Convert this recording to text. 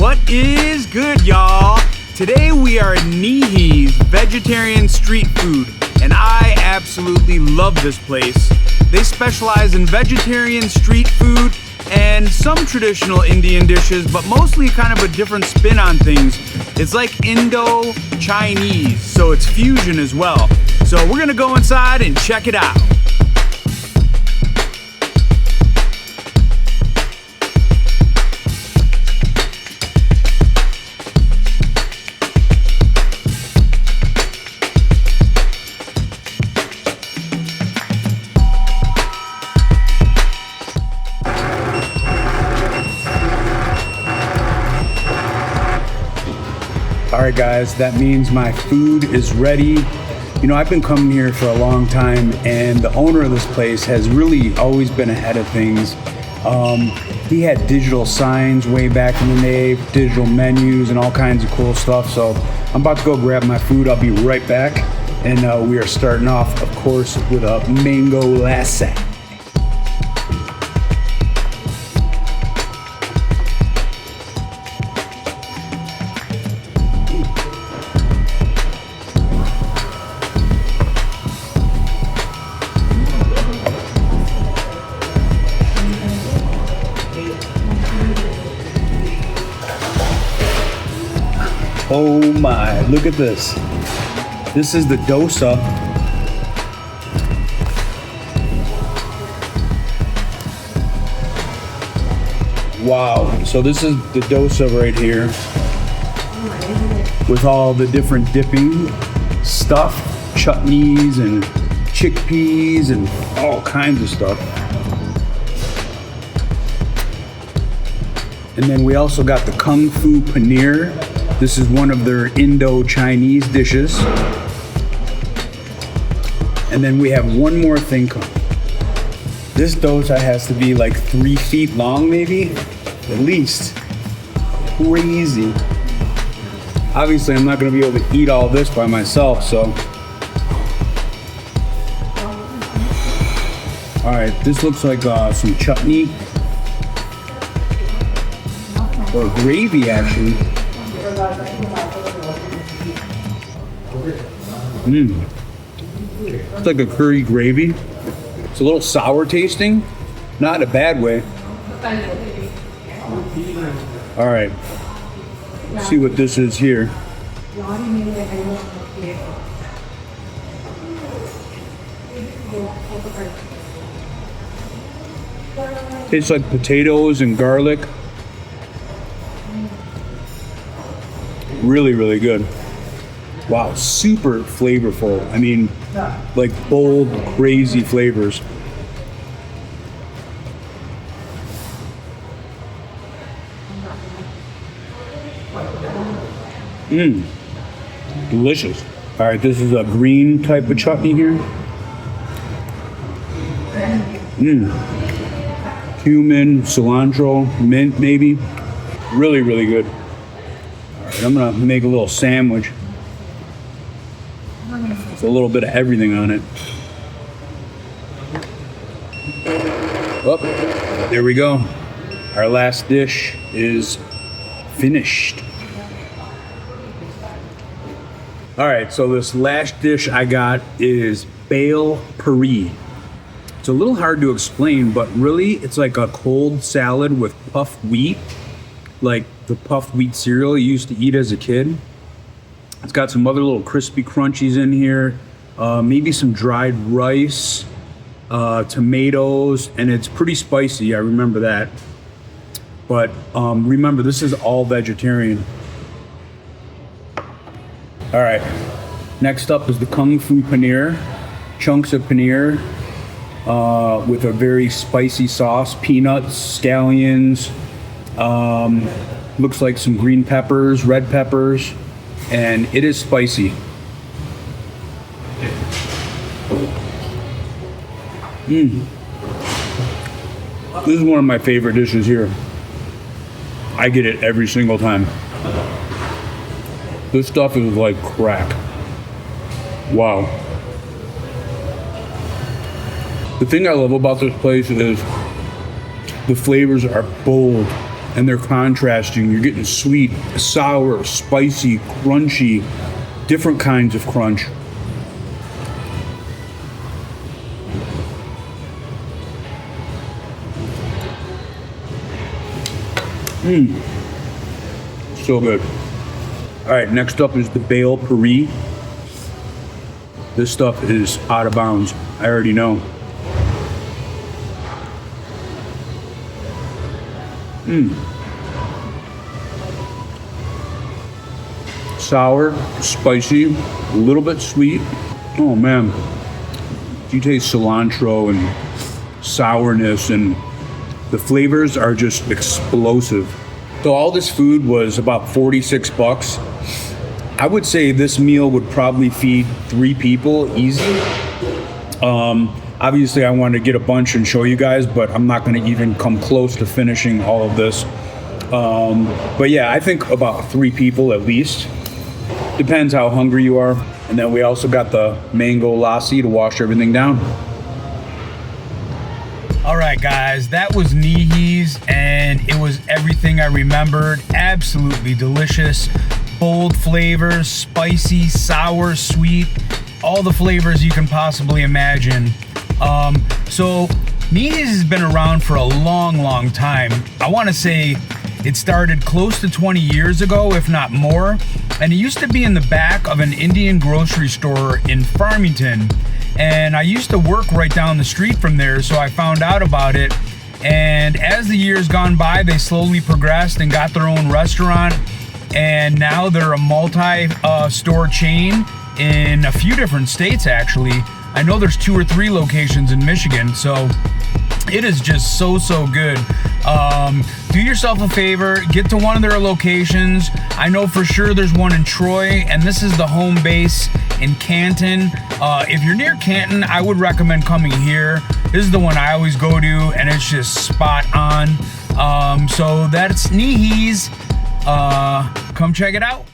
What is good, y'all? Today we are at Neehee's Vegetarian Street Food, and I absolutely love this place. They specialize in vegetarian street food and some traditional Indian dishes, but mostly kind of a different spin on things. It's like Indo-Chinese, so it's fusion as well. So we're gonna go inside and check it out. All right, guys, that means my food is ready. You know, I've been coming here for a long time, and the owner of this place has really always been ahead of things. He had digital signs way back in the day, digital menus and all kinds of cool stuff. So I'm about to go grab my food. I'll be right back. And we are starting off, of course, with a mango latte. Oh my, look at this. This is the dosa. Wow, so this is the dosa right here with all the different dipping stuff, chutneys and chickpeas and all kinds of stuff. And then we also got the Kung Fu Paneer. This is one of their Indo-Chinese dishes. And then we have one more thing coming. This dosa has to be like 3 feet long, maybe, at least. Crazy. Obviously, I'm not gonna be able to eat all this by myself, so. All right, this looks like some chutney. Or gravy, actually. It's like a curry gravy. It's a little sour tasting, not in a bad way. All right, let's see what this is here. Tastes like potatoes and garlic. Really, really good. Wow, super flavorful. I mean, like bold, crazy flavors. Delicious. All right, this is a green type of chutney here. Cumin, cilantro, mint maybe. Really, really good. All right, I'm gonna make a little sandwich. It's a little bit of everything on it. Oh, there we go. Our last dish is finished. All right, so this last dish I got is bale puri. It's a little hard to explain, but really it's like a cold salad with puffed wheat, like the puffed wheat cereal you used to eat as a kid. It's got some other little crispy crunchies in here, maybe some dried rice, tomatoes, and it's pretty spicy, I remember that. But remember, this is all vegetarian. All right, next up is the Kung Fu Paneer, chunks of paneer with a very spicy sauce, peanuts, scallions, looks like some green peppers, red peppers, and it is spicy. This is one of my favorite dishes here. I get it every single time. This stuff is like crack. Wow. The thing I love about this place is the flavors are bold and they're contrasting. You're getting sweet, sour, spicy, crunchy, different kinds of crunch. So good. All right, next up is the Bale Puri. This stuff is out of bounds. I already know. Sour, spicy, a little bit sweet. Oh man. You taste cilantro and sourness, and the flavors are just explosive. So all this food was about 46 bucks. I would say this meal would probably feed 3 people easy. Obviously I wanted to get a bunch and show you guys, but I'm not gonna even come close to finishing all of this. But yeah, I think about 3 people at least. Depends how hungry you are. And then we also got the mango lassi to wash everything down. All right, guys, that was Neehee's, and it was everything I remembered. Absolutely delicious. Bold flavors, spicy, sour, sweet, all the flavors you can possibly imagine. So Neehee's has been around for a long time. I want to say it started close to 20 years ago, if not more. And it used to be in the back of an Indian grocery store in Farmington. And I used to work right down the street from there, so I found out about it. And as the years gone by, they slowly progressed and got their own restaurant. And now they're a multi-store chain in a few different states, actually. I know there's 2 or 3 locations in Michigan, so it is just so good. Do yourself a favor, get to one of their locations. I know for sure there's one in Troy, and this is the home base in Canton. If you're near Canton, I would recommend coming here. This is the one I always go to, and it's just spot on. So that's Neehee's. Come check it out.